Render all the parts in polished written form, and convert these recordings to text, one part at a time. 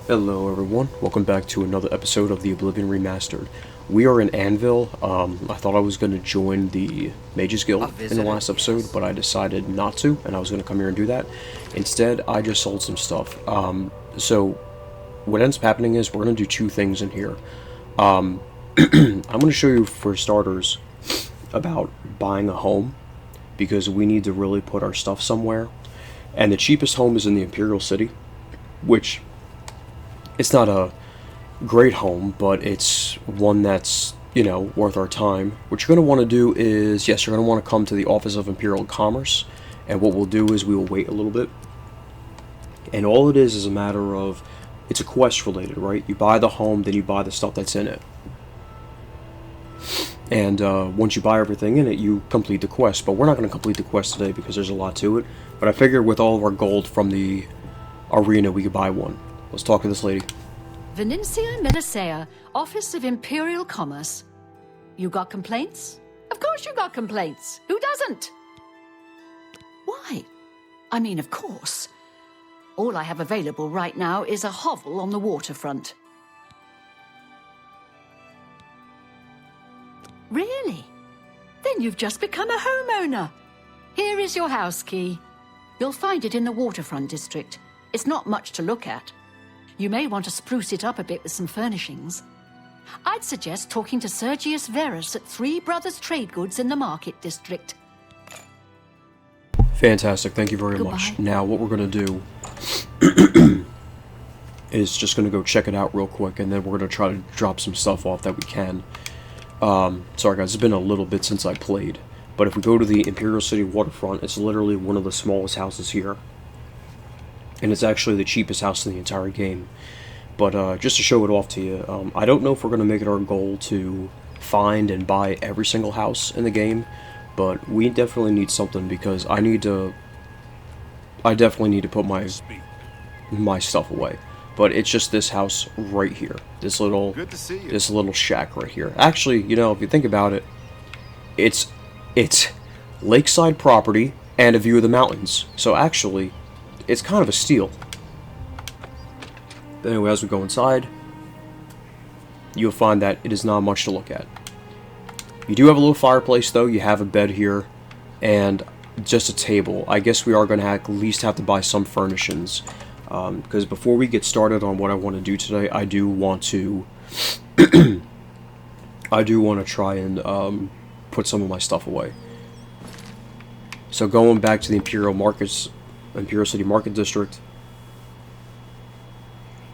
Hello everyone, welcome back to another episode of the Oblivion Remastered. We are in Anvil. I thought I was going to join the Mages Guild in the last episode, but I decided not to, and I was going to come here and do that. Instead, I just sold some stuff. So, what ends up happening is we're going to do two things in here. I'm going to show you, for starters, about buying a home, because we need to really put our stuff somewhere. And the cheapest home is in the Imperial City, which... it's not a great home, but it's one that's, you know, worth our time. What you're going to want to do is, yes, you're going to want to come to the Office of Imperial Commerce, and what we'll do is we will wait a little bit. And all it is a matter of, it's a quest related, right? You buy the home, then you buy the stuff that's in it. And once you buy everything in it, you complete the quest. But we're not going to complete the quest today because there's a lot to it. But I figured with all of our gold from the arena, we could buy one. Let's talk to this lady. Venencia Melisea, Office of Imperial Commerce. You got complaints? Of course you got complaints. Who doesn't? Why? I mean, of course. All I have available right now is a hovel on the waterfront. Really? Then you've just become a homeowner. Here is your house key. You'll find it in the waterfront district. It's not much to look at. You may want to spruce it up a bit with some furnishings. I'd suggest talking to Sergius Verus at Three Brothers Trade Goods in the Market District. Fantastic, thank you very much. Now, what we're going to do is just going to go check it out real quick, and then we're going to try to drop some stuff off that we can. Sorry guys, it's been a little bit since I played, but if we go to the Imperial City waterfront, it's literally one of the smallest houses here. And it's actually the cheapest house in the entire game. But just to show it off to you, I don't know if we're going to make it our goal to find and buy every single house in the game, but we definitely need something because I definitely need to put my stuff away. But it's just this house right here, this little shack right here. Actually, you know, if you think about it, it's lakeside property and a view of the mountains. So actually, it's kind of a steal. But anyway, as we go inside, you'll find that it is not much to look at. You do have a little fireplace, though. You have a bed here, and just a table. I guess we are going to at least have to buy some furnishings. Because before we get started on what I want to do today, I do want to... I do want to try and put some of my stuff away. So going back to the Imperial City Market District,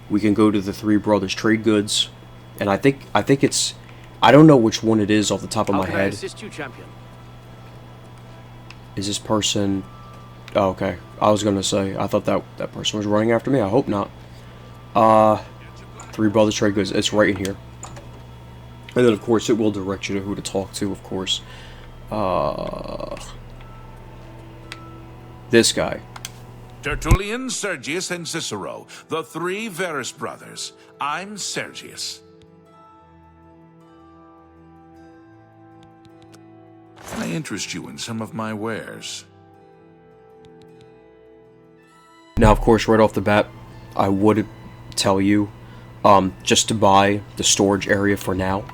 we can go to the Three Brothers Trade Goods, and I think it's, I don't know which one it is off the top of my head. How can I assist you, champion? Is this person? Oh, okay. I was gonna say I thought that person was running after me. I hope not. Three Brothers Trade Goods. It's right in here, and then of course it will direct you to who to talk to. Of course, this guy. Tertullian, Sergius, and Cicero, the three Verus brothers. I'm Sergius. Can I interest you in some of my wares? Now, of course, right off the bat, I would tell you just to buy the storage area for now.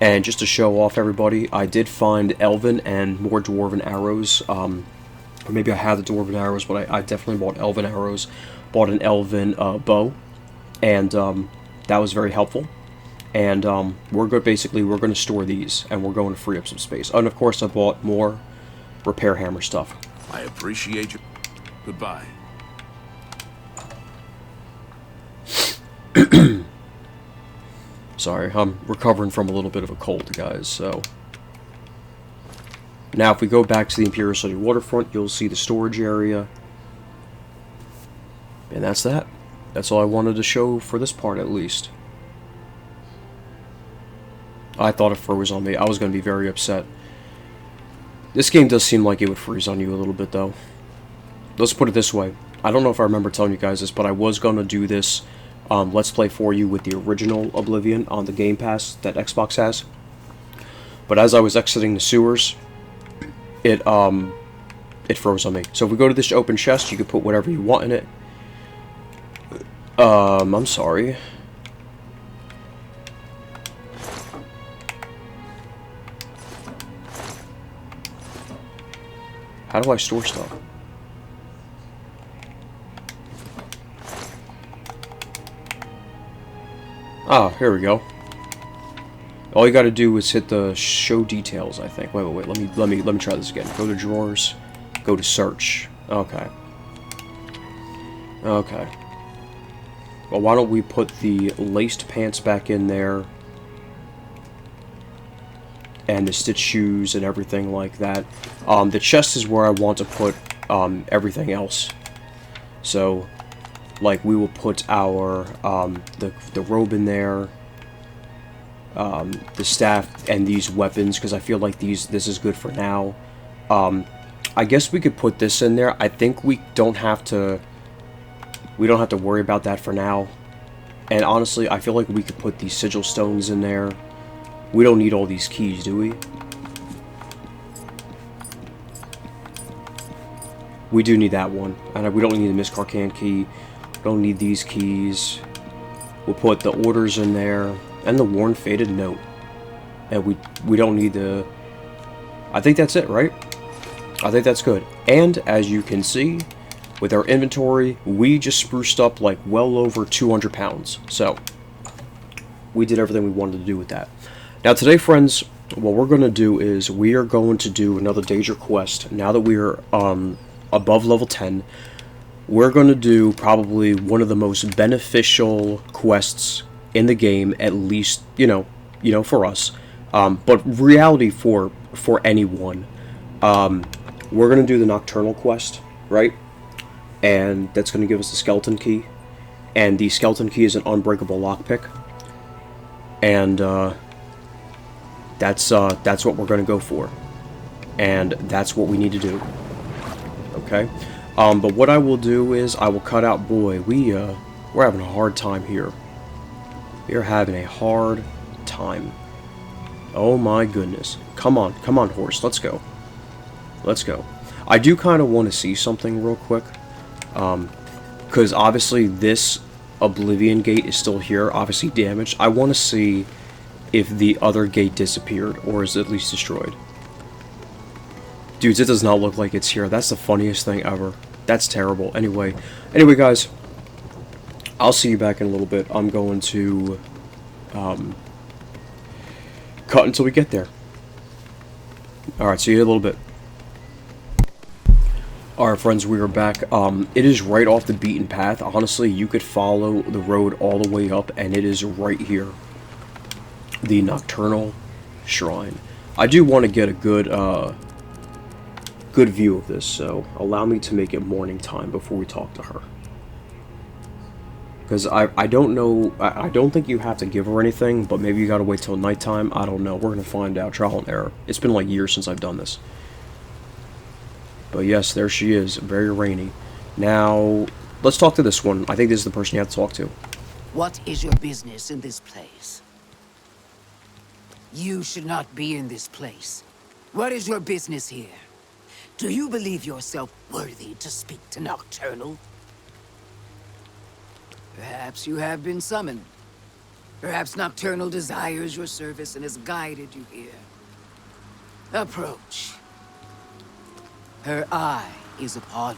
And just to show off everybody, I did find Elven and more Dwarven arrows. Or maybe I had the Dwarven arrows, but I definitely bought Elven arrows. Bought an Elven bow, and that was very helpful. And we're going to store these, and we're going to free up some space. And of course, I bought more repair hammer stuff. I appreciate you. Goodbye. Sorry, I'm recovering from a little bit of a cold, guys, so... Now, if we go back to the Imperial City waterfront, you'll see the storage area. And that's that. That's all I wanted to show for this part, at least. I thought it froze on me. I was going to be very upset. This game does seem like it would freeze on you a little bit, though. Let's put it this way. I don't know if I remember telling you guys this, but I was going to do this Let's Play for you with the original Oblivion on the Game Pass that Xbox has. But as I was exiting the sewers, it froze on me. So if we go to this open chest, you can put whatever you want in it. I'm sorry. How do I store stuff? Ah, here we go. All you gotta do is hit the show details, I think. Wait, let me try this again. Go to drawers, go to search. Okay. Okay. Well, why don't we put the laced pants back in there, and the stitch shoes and everything like that. The chest is where I want to put everything else. So, like, we will put our the robe in there, the staff, and these weapons, because I feel like this is good for now. I guess we could put this in there. I think we don't have to worry about that for now. And honestly, I feel like we could put these sigil stones in there. We don't need all these keys, do we? We do need that one. And we don't need the Miss Carcan key. Don't need these keys. We'll put the orders in there. And the worn faded note. And we don't need the... I think that's it, right? I think that's good. And as you can see, with our inventory, we just spruced up like well over 200 pounds. So, we did everything we wanted to do with that. Now today, friends, what we're going to do is we are going to do another Daedric quest. Now that we are above level 10, we're going to do probably one of the most beneficial quests in the game, at least, you know, for us. But reality for anyone. We're going to do the Nocturnal quest, right? And that's going to give us the skeleton key. And the skeleton key is an unbreakable lockpick. And that's what we're going to go for. And that's what we need to do. Okay? But what I will do is I will cut out... Boy, we're having a hard time here. We are having a hard time. Oh my goodness. Come on, horse. Let's go. Let's go. I do kind of want to see something real quick. Because obviously this Oblivion gate is still here, obviously damaged. I want to see if the other gate disappeared, or is at least destroyed. Dudes, it does not look like it's here. That's the funniest thing ever. That's terrible. Anyway, guys, I'll see you back in a little bit. I'm going to cut until we get there. Alright, see you in a little bit. Alright, friends, we are back. It is right off the beaten path. Honestly, you could follow the road all the way up, and it is right here. The Nocturnal Shrine. I do want to get a good view of this, so allow me to make it morning time before we talk to her. Because I don't know, I don't think you have to give her anything, but maybe you gotta wait till nighttime. I don't know. We're gonna find out. Trial and error. It's been like years since I've done this. But yes, there she is. Very rainy. Now, let's talk to this one. I think this is the person you have to talk to. What is your business in this place? You should not be in this place. What is your business here? Do you believe yourself worthy to speak to Nocturnal? Perhaps you have been summoned. Perhaps Nocturnal desires your service and has guided you here. Approach. Her eye is upon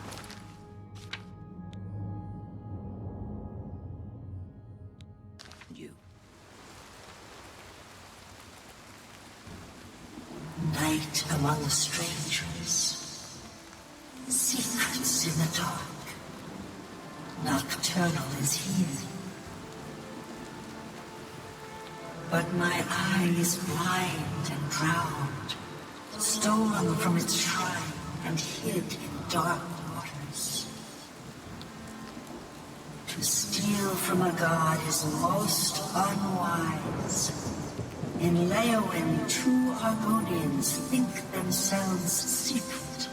you. Night among the strangers. Secrets in the dark. Nocturnal is here. But my eye is blind and drowned, stolen from its shrine and hid in dark waters. To steal from a god is most unwise. In Leyawiin, two Argonians think themselves secret.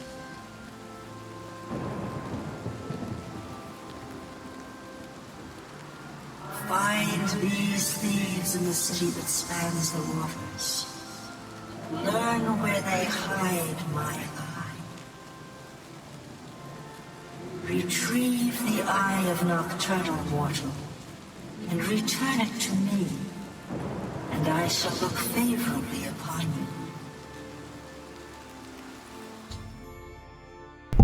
Find these thieves in the city that spans the waters. Learn where they hide my eye. Retrieve the eye of Nocturnal mortal. return it to me, and I shall look favorably upon you.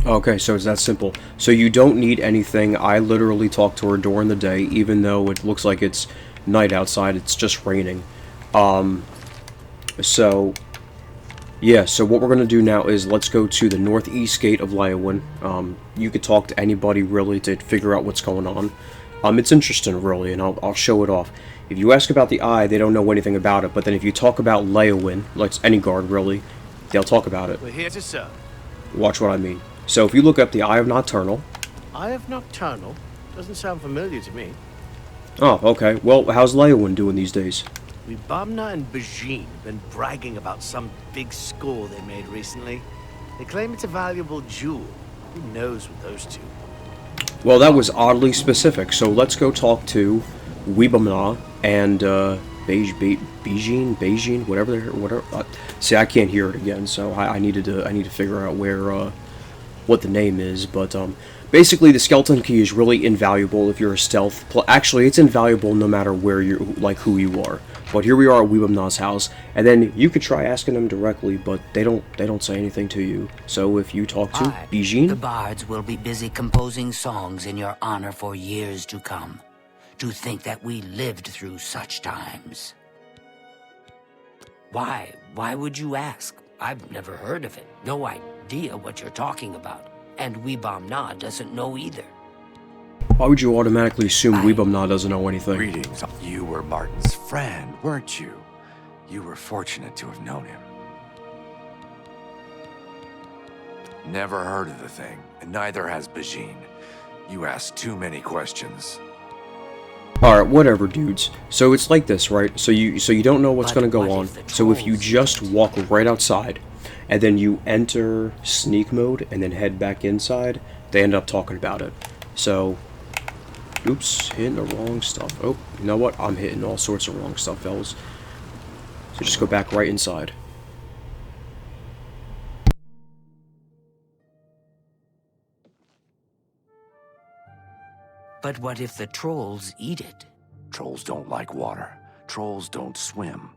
Okay, so it's that simple. So you don't need anything. I literally talk to her during the day, even though it looks like it's night outside. It's just raining. So yeah, so what we're going to do now is let's go to the northeast gate of Leyawiin. You could talk to anybody, really, to figure out what's going on. It's interesting, really, and I'll show it off. If you ask about the Eye, they don't know anything about it, but then if you talk about Leyawiin, like any guard, really, they'll talk about it. We're here to serve. Watch what I mean. So if you look up the Eye of Nocturnal... Eye of Nocturnal? Doesn't sound familiar to me. Oh, okay. Well, how's Leyawiin doing these days? Ribamna and Bajin have been bragging about some big score they made recently. They claim it's a valuable jewel. Who knows with those two? Well, that was oddly specific, so let's go talk to Ribamna and Bajin, whatever. See, I can't hear it again, so I need to figure out where what the name is, but basically the skeleton key is really invaluable if you're a stealth. Actually, it's invaluable no matter where who you are. But here we are at Weebamna's house, and then you could try asking them directly, but they don't say anything to you. So if you talk to Bijin, The bards will be busy composing songs in your honor for years to come. To think that we lived through such times. Why? Why would you ask? I've never heard of it. No idea what you're talking about. And Weebamna doesn't know either. why would you automatically assume Weebamna doesn't know anything? Greetings. You were Martin's friend, weren't you? You were fortunate to have known him. Never heard of the thing, and neither has Bajin. You ask too many questions. Alright, whatever, dudes. So it's like this, right? So you don't know what's going to go on. So if you just walk right outside, and then you enter sneak mode, and then head back inside, they end up talking about it. So, oops, hitting the wrong stuff. Oh, you know what? I'm hitting all sorts of wrong stuff, fellas. So just go back right inside. But what if the trolls eat it? Trolls don't like water. Trolls don't swim.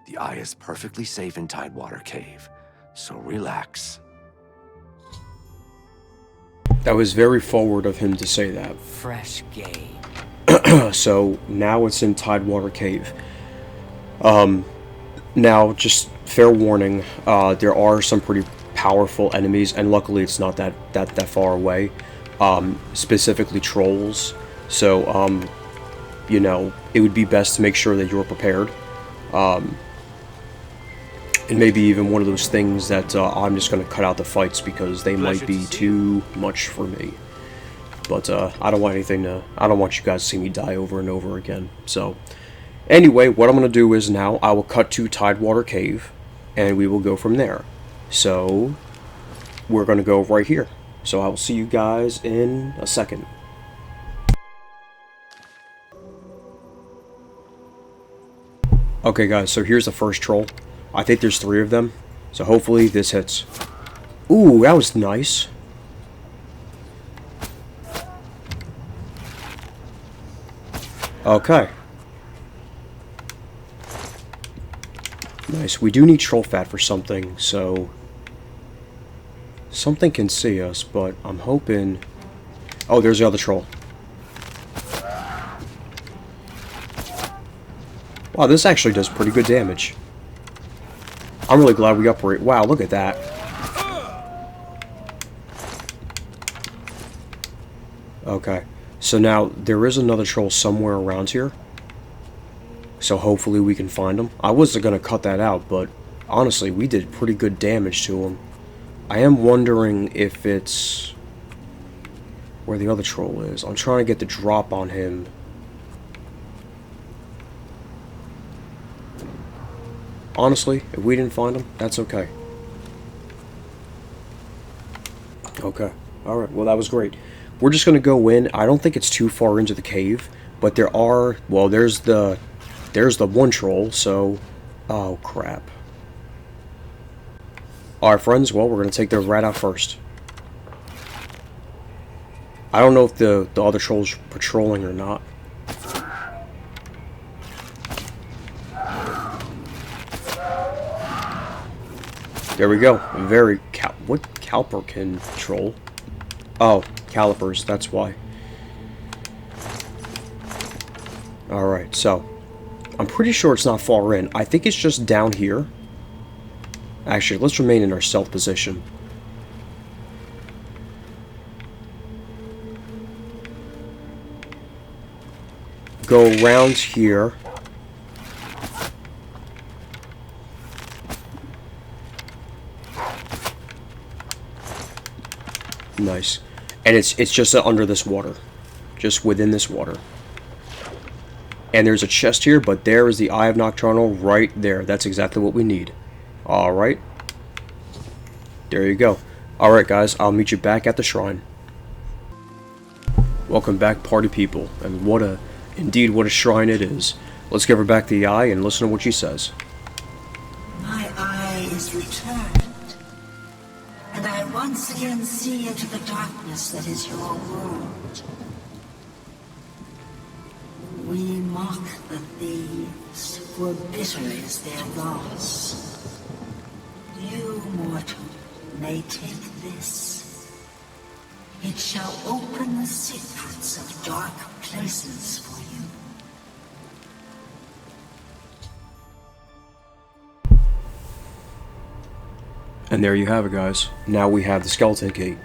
The Eye is perfectly safe in Tidewater Cave. So relax. That was very forward of him to say that. Fresh game. So now it's in Tidewater Cave. Now, just fair warning, there are some pretty powerful enemies, and luckily it's not that far away. Specifically trolls. So, you know, it would be best to make sure that you're prepared. And maybe even one of those things that I'm just going to cut out the fights because they might be too much for me. But I don't want you guys to see me die over and over again. So, anyway, what I'm going to do is now I will cut to Tidewater Cave, and we will go from there. So, we're going to go right here. So I will see you guys in a second. Okay guys, so here's the first troll. I think there's 3 of them. So hopefully this hits. Ooh, that was nice. Okay. Nice. We do need troll fat for something, so... Something can see us, but I'm hoping... Oh, there's the other troll. Wow, this actually does pretty good damage. I'm really glad we upgrade. Wow, look at that. Okay, so now there is another troll somewhere around here. So hopefully we can find him. I wasn't going to cut that out, but honestly, we did pretty good damage to him. I am wondering if it's where the other troll is. I'm trying to get the drop on him. Honestly, if we didn't find him, that's okay. Okay. Alright, well that was great. We're just going to go in. I don't think it's too far into the cave, but there are... Well, there's the one troll, so... Oh, crap. Alright, friends, well, we're going to take the rat out first. I don't know if the other troll's patrolling or not. There we go. Very what caliper control? Oh, calipers, that's why. Alright, so I'm pretty sure it's not far in. I think it's just down here. Actually, let's remain in our stealth position. Go around here. Nice. And it's just under this water. Just within this water. And there's a chest here, but there is the Eye of Nocturnal right there. That's exactly what we need. Alright. There you go. Alright guys, I'll meet you back at the shrine. Welcome back, party people. And indeed what a shrine it is. Let's give her back the eye and listen to what she says. My eye is returned, and I once again see into the darkness that is your world. We mock the thieves, for bitter is their loss. You, mortal, may take this. It shall open the secrets of dark places for you. And there you have it, guys. Now we have the skeleton key.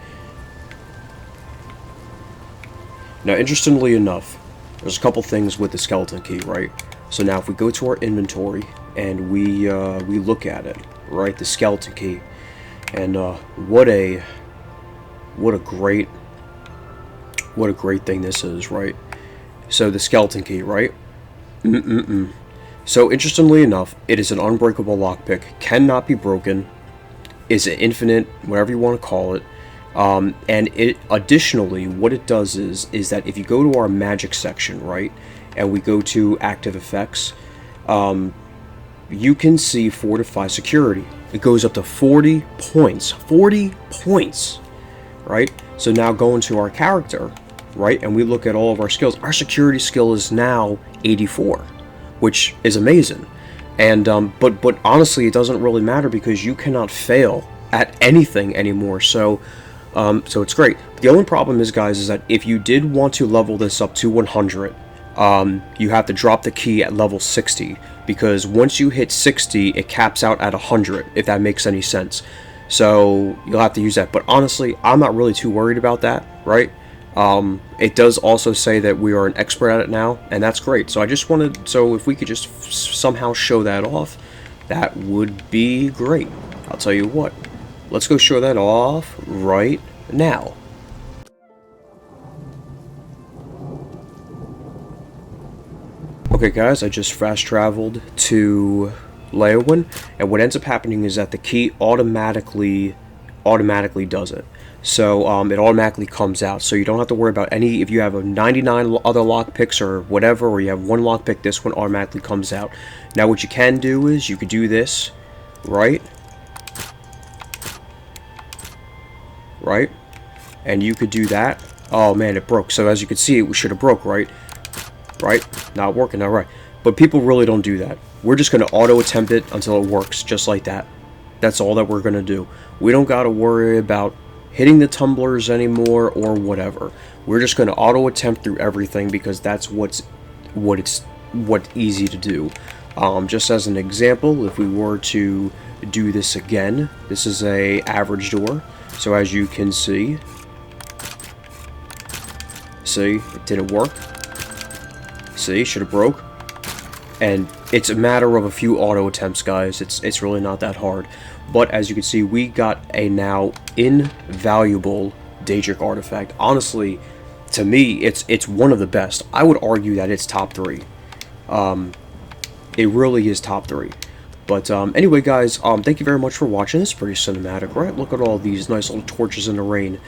Now, interestingly enough, there's a couple things with the skeleton key, right? So now if we go to our inventory and we look at it, right, the skeleton key, and what a great thing this is, right? So the skeleton key, right? So interestingly enough, it is an unbreakable lockpick, cannot be broken, is an infinite, whatever you want to call it. And it additionally, what it does is that if you go to our magic section, right, and we go to active effects, you can see fortify security. It goes up to 40 points. 40 points, right? So now going to our character, right, and we look at all of our skills. Our security skill is now 84, which is amazing. And but honestly, it doesn't really matter because you cannot fail at anything anymore. So it's great. The only problem is, guys, is that if you did want to level this up to 100, you have to drop the key at level 60, because once you hit 60, it caps out at 100, if that makes any sense. So you'll have to use that. But honestly, I'm not really too worried about that, right? It does also say that we are an expert at it now, and that's great. So I just wanted, so if we could just somehow show that off, that would be great. I'll tell you what. Let's go show that off right now. Okay guys, I just fast traveled to Leyawiin, and what ends up happening is that the key automatically does it. So it automatically comes out, so you don't have to worry about any, if you have a 99 other lockpicks or whatever, or you have one lockpick, this one automatically comes out. Now what you can do is, you could do this, right? Right? And you could do that. Oh man, it broke. So as you can see, it should have broke, right? Right? Not working, alright. But people really don't do that. We're just going to auto attempt it until it works, just like that. That's all that we're going to do. We don't got to worry about hitting the tumblers anymore or whatever. We're just going to auto attempt through everything because that's what's easy to do. Just as an example, if we were to do this again, this is a average door. So as you can see, it didn't work. See, should have broke. And it's a matter of a few auto attempts, guys. It's really not that hard. But as you can see, we got a now invaluable Daedric artifact. Honestly, to me, it's one of the best. I would argue that it's top 3. It really is top 3. But anyway, guys, thank you very much for watching. It's pretty cinematic, right? Look at all these nice little torches in the rain.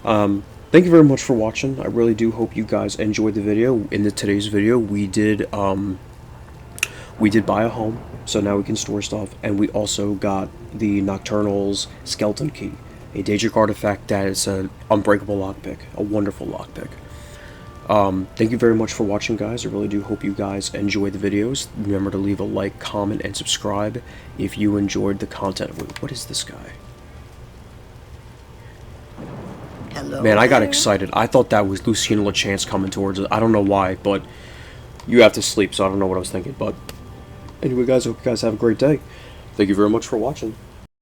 Thank you very much for watching. I really do hope you guys enjoyed the video. In today's video, we did buy a home, so now we can store stuff, and we also got the Nocturnal's skeleton key, a Daedric artifact that is an unbreakable lockpick, a wonderful lockpick. Thank you very much for watching, guys. I really do hope you guys enjoy the videos. Remember to leave a like, comment, and subscribe if you enjoyed the content. Wait, what is this guy? Hello Man, I got there. excited. I thought that was Lucien LeChance coming towards us. I don't know why, but you have to sleep, so I don't know what I was thinking. But anyway, guys, I hope you guys have a great day. Thank you very much for watching.